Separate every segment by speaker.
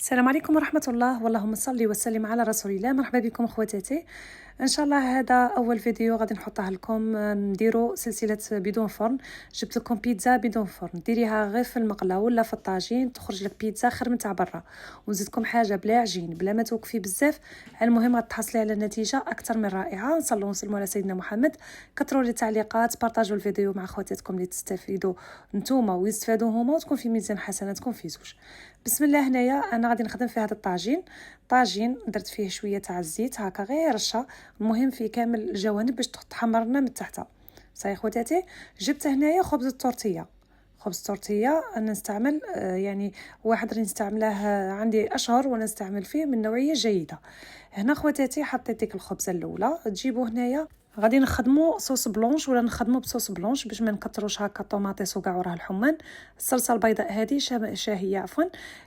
Speaker 1: السلام عليكم ورحمة الله، اللهم صل وسلم على رسول الله. مرحبا بكم اخواتاتي. ان شاء الله هذا اول فيديو غادي نحطها لكم. نديرو سلسلة بدون فرن. جبت لكم بيتزا بدون فرن، ديريها غير في المقله ولا في الطاجين تخرج لك بيتزا خير من تاع برا. ونزيدكم حاجه بلا عجين بلا ما توقفي بزاف، المهم غتحصلي على نتيجه اكثر من رائعه. نصلوا ونسلموا على سيدنا محمد. كثروا لي تعليقات، بارطاجوا الفيديو مع خواتاتكم اللي تستفيدوا نتوما ويستفادوا هما، وتكون في ميزان حسناتكم في زوج. بسم الله. هنايا انا غادي نخدم في هذا الطاجين. طاجين درت فيه شويه تاع الزيت هكا غير رشه، المهم في كامل الجوانب باش تحمر لنا من تحت. صاي خواتاتي. جبت هنايا خبز التورتيه. خبز التورتيه انا نستعمل يعني واحد اللي نستعمله عندي اشهر وانا نستعمل فيه من نوعيه جيده. هنا خواتاتي حطيت ديك الخبزه الاولى. تجيبوا هنايا غادي نخدموا صوص بلونش ولا نخدموا بصوص بلونش باش ما نكثروش هكا طوماطيس وكاع وراه الحمان. الصلصه البيضاء هذه شاهيه عفوا،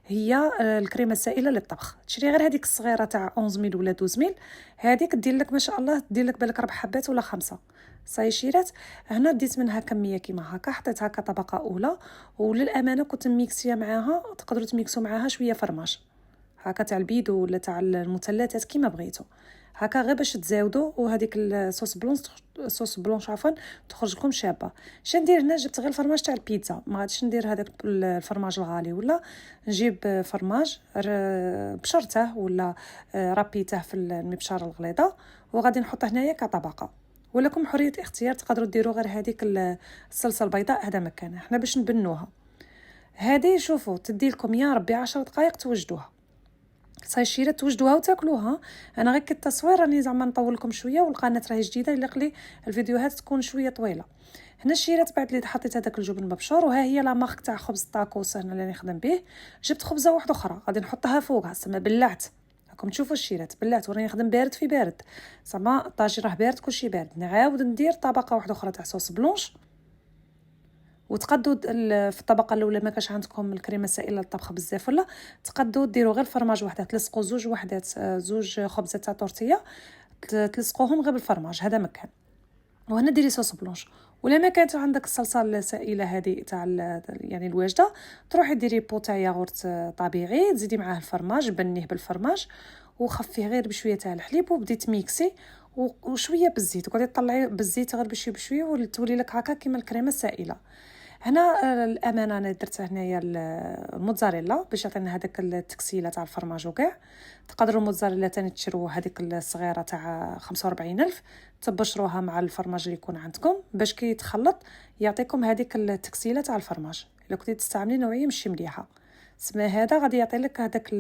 Speaker 1: هي الكريمه السائله للطبخ. تشري غير هذيك الصغيره تاع 11 ميل ولا 12 ميل، هذيك دير لك ما شاء الله دير لك بالك 4 حبات ولا 5. صاي شيرات. هنا ديت منها كميه كيما هكا، حطيت هكا طبقه اولى. وللامانه كنت ميكسيه معاها، تقدروا تميكسوا معاها شويه فرماج هكا تاع البيدو ولا تاع المثلثات كيما بغيتو هكا، غير باش تزاودوا. وهذيك الصوص بلونش عفوا تخرج لكم شابه. ندير هنا جبت غير الفرماج تاع البيتزا، ما غاديش ندير هذاك الفرماج الغالي، ولا نجيب فرماج بشرته ولا رابيته في المبشره الغليظه، وغادي نحط هنايا كطبقه. ولكم حريه اختيار، تقدروا ديروا غير هذيك الصلصه البيضاء، هذا مكانها احنا باش نبنوها. هذه شوفوا تدي لكم يا ربي 10 دقائق توجدوها. صاي شيره توجدوها وتاكلوها. انا غير كالتصوير راني زعما نطول لكم شويه، والقناه راهي جديده يليق الفيديوهات تكون شويه طويله. هنا الشيرات بعد اللي حطيت هذاك الجبن المبشور، وها هي لا مارك تاع خبز الطاكوس هنا اللي نخدم به. جبت خبزه واحده اخرى غادي نحطها فوقها، سما بلعت. راكم تشوفوا الشيرات بلعت وراني نخدم بارد في بارد، زعما الطاجين راه بارد كلشي بارد. نعاود ندير طبقه واحده اخرى تاع صوص بلونش. وتقدوا في الطبقه الاولى ما كاش عندكم الكريمه السائله للطبخ بزاف، ولا تقدوا ديروا غير الفرماج وحده، تلصقوا زوج وحدات زوج خبزات تاع طورتيه تلصقوهم غير بالفرماج، هذا مكان. وهنا ديري صوص بلونش. ولا ما كانت عندك الصلصه السائله هذه تاع يعني الواجده، تروحي ديري بو تاع ياغورت طبيعي، تزيدي معاه الفرماج، بنيه بالفرماج وخفيه غير بشويه تاع الحليب، وبديت ميكسي وشويه بالزيت، وقعدي تطلعي بالزيت غير بشويه وتولي لك هكا كيما الكريمه السائله. هنا الامانه انا درت هنايا الموتزاريلا باش يعطينا هذاك التكسيله تاع الفرماج وكاع. تقدروا الموتزاريلا تاني تشرو هذيك الصغيره تاع 45,000، تبشروها مع الفرماج اللي يكون عندكم باش كي يتخلط يعطيكم هذيك التكسيله تاع الفرماج. الا كنتي تستعملي نوعيه ماشي مليحه، سما هذا غادي يعطي لك هذاك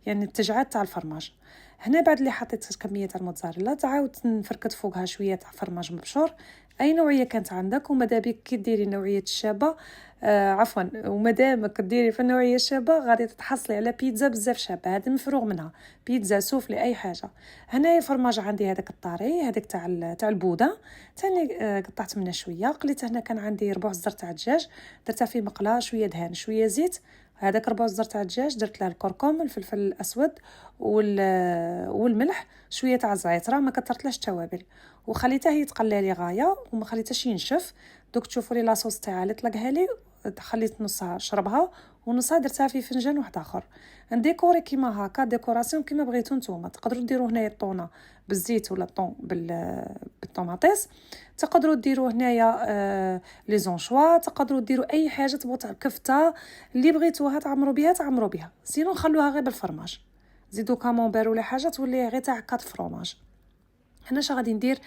Speaker 1: يعني التجعات تاع الفرماج. هنا بعد اللي حطيت كميه تاع الموتزاريلا، تعاود نفركت فوقها شويه تاع فرماج مبشور اي نوعيه كانت عندك. ومادابيك كي ديري نوعيه الشابه عفوا ومادامك كديري في النوعيه الشابه غادي تتحصلي على بيتزا بزاف شابه، هذا مفروغ منها، بيتزا سوفلي اي حاجه. هنايا فرماج عندي هذاك الطاري، هذاك تاع البوده ثاني قطعت منه شويه. قليت هنا كان عندي ربع زر تاع الدجاج، درتها في مقله، شويه دهان شويه زيت. هذاك ربع زر تاع الدجاج درت له الكركم، الفلفل الاسود والملح، شويه تاع الزعتره، ما كثرتلاش التوابل، وخليته يتقلى لي غايه وما خليتهش ينشف. دوك تشوفوا لي لاصوص تاعها اللي طلقها لي، خليت نصها شربها ونصها درتها في فنجان واحد اخر. نديكوري كيما هكا، ديكوراسيون كيما بغيتو نتوما. تقدروا ديروا هنايا الطونه بالزيت ولا الطون بالطوماطيس، تقدروا ديروا هنايا لي زونشوا، تقدروا ديروا اي حاجه تبغوا تاع كفته اللي بغيتوها تعمروا بها سينو خلوها غير بالفرماج. زيدوا كامونبير ولا حاجه تولي غير تاع كات فروماج. هنا شا غادي ندير،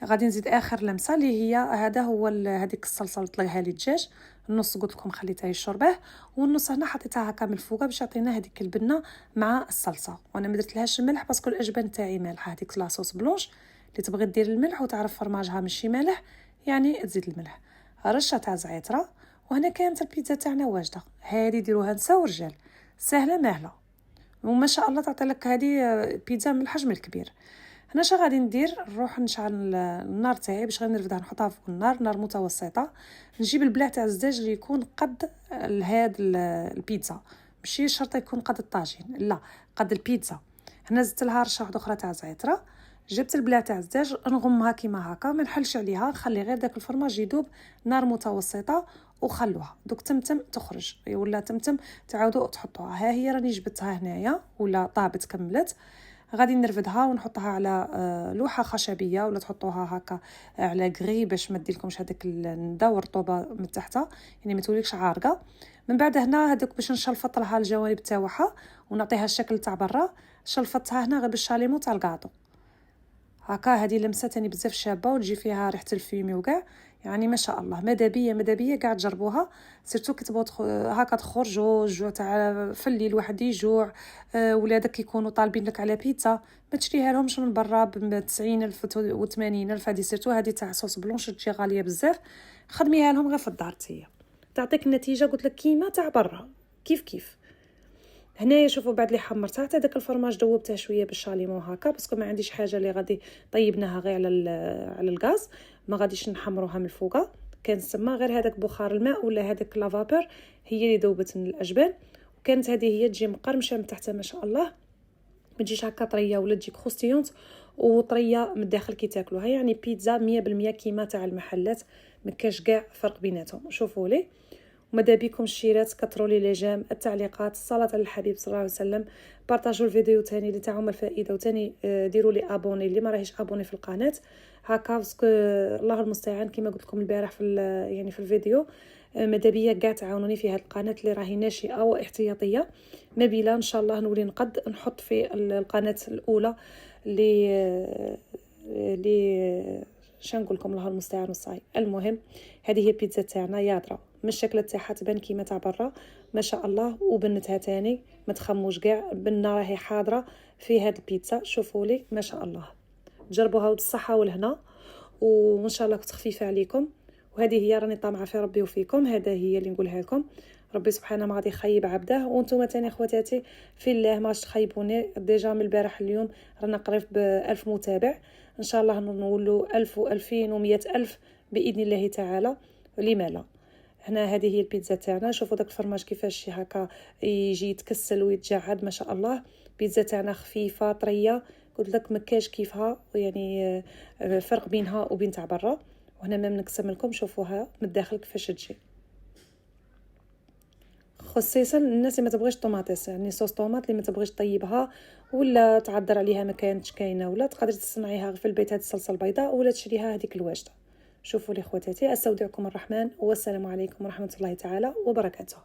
Speaker 1: غادي نزيد اخر لمسه اللي هي هذا هو هذيك الصلصه اللي طلقها لي الدجاج. النص قلت لكم خليتها يشربه، والنص هنا حطيتها هكا من الفوق باش يعطينا هذيك البنه مع الصلصه. وانا ما درتلهاش الملح باسكو الاجبان تاعي مالحه، هذيك لاصوص بلونش اللي تبغي دير الملح وتعرف فرماجها ماشي مالح يعني تزيد الملح، رشه تاع زعتره. وهنا كانت البيتزا تاعنا واجده. هذه ديروها نساء ورجال، سهله ماهله، وما شاء الله تعطي لك هذه بيتزا من الحجم الكبير. هنا شا غادي ندير، نروح نشعل النار تاعي باش غير نرفدها، نحطها فوق النار، نار متوسطه. نجيب البلاع تاع الزجاج اللي يكون قد هاد البيتزا، ماشي شرط يكون قد الطاجين، لا قد البيتزا. هنا زدت لها رشه واحده اخرى تاع زعتره. جبت البلع تاع الزاج نغمها كيما هكا، ما نحلش عليها، نخلي غير داك الفرماج يذوب، نار متوسطه وخلوها دوك تمتم تخرج ولا تمتم تعاودوا تحطوها. ها هي راني جبتها هنايا ولا طابت كملت. غادي نرفدها ونحطها على لوحه خشبيه ولا تحطوها هكا على غري باش ما ديرلكمش هذاك الندى والرطوبه من تحتها، يعني ما توليكش عارقه. من بعد هنا هذوك باش نشلفط لها الجوانب تاعها ونعطيها الشكل تاع برا، شلفطتها هنا غير بالشاليمو تاع الكاطو هكا. هذه لمسه تاني بزاف شابه وتجي فيها ريحه الفيمي وكاع، يعني ما شاء الله. مدابيه كاع تجربوها، سيرتو كي تبغوا هكا تخرجوا الجوع تاع في الليل واحد يجوع، ولادك يكونوا طالبين لك على بيتزا، ما تشريها لهمش من برا ب 90,000 و 80,000. هذه سيرتو هذه تاع صوص بلونش تجي غاليه بزاف، خدميها لهم غير في الدار تيا تعطيك النتيجه قلت لك كيما تاع برا كيف. هنايا شوفوا بعد لي حمرتها حتى داك الفرماج دوبته شويه بالشاليمو هكا، باسكو ما عنديش حاجه اللي غادي طيبناها غير على الغاز، ما غاديش نحمروها من الفوقه، كان تسمى غير هذاك بخار الماء ولا هذاك لافابور هي اللي ذوبت من الاجبان. وكانت هذه هي تجي مقرمشه من تحت ما شاء الله، ما تجيش هكا طريه ولا تجيك خوستيونت وطريه من الداخل كي تاكلوها، يعني بيتزا 100% كيما تاع المحلات، ما كاش كاع فرق بيناتهم. شوفوا لي وماذا بكم الشيرات، كثروا لي لي جيم، التعليقات، الصلاه على الحبيب صلى الله عليه وسلم، بارطاجوا الفيديو تاني اللي تاعهم الفائده، وتاني ديروا لي ابوني اللي ما راهيش ابوني في القناه هكا، باسكو الله المستعان كما قلت لكم البارح في يعني في الفيديو، ماذا بيا كاع تعاونوني في هذه القناه اللي راهي ناشئه واحتياطيه، ما بلا ان شاء الله نولي نحط في القناه الاولى اللي شنقول لكم الله المستعان والصاي. المهم هذه هي بيتزا تاعنا ياضره، من الشكل تاعها تبان كيما تاع برا ما شاء الله، وبنتها تاني ما تخموش كاع، بنه راهي حاضره في هذه البيتزا. شوفوا لي ما شاء الله، جربوها بالصحه والهنا، وان شاء الله كنت خفيفه عليكم. وهذه هي راني طامعه في ربي وفيكم، هذا هي اللي نقولها لكم. ربي سبحانه ما غادي يخيب عبده، وانتم تاني خواتاتي في الله ما تخيبوني. ديجا من البارح اليوم رانا قريب ب1000 متابع، ان شاء الله نولوا 1000 و2000 و100 ألف باذن الله تعالى، لما لا. هنا هذه هي البيتزا تاعنا، شوفوا داك الفرماج كيفاش هكا يجي يتكسل ويتجعد ما شاء الله. بيتزا تاعنا خفيفه طريه، قلت لك مكاش كيفها، يعني فرق بينها وبين تاع برا. وهنا ما نقسم لكم، شوفوها من الداخل كيفاش تجي، خصيصا الناس اللي ما تبغيش طوماطيس، يعني صوص طوماط اللي ما تبغيش طيبها ولا تعذر عليها ما كانتش كاينه، ولا تقدر تصنعيها في البيت هذه الصلصه البيضاء ولا تشريها هذيك الواجده. شوفوا لي خواتاتي، استودعكم الرحمن والسلام عليكم ورحمه الله تعالى وبركاته.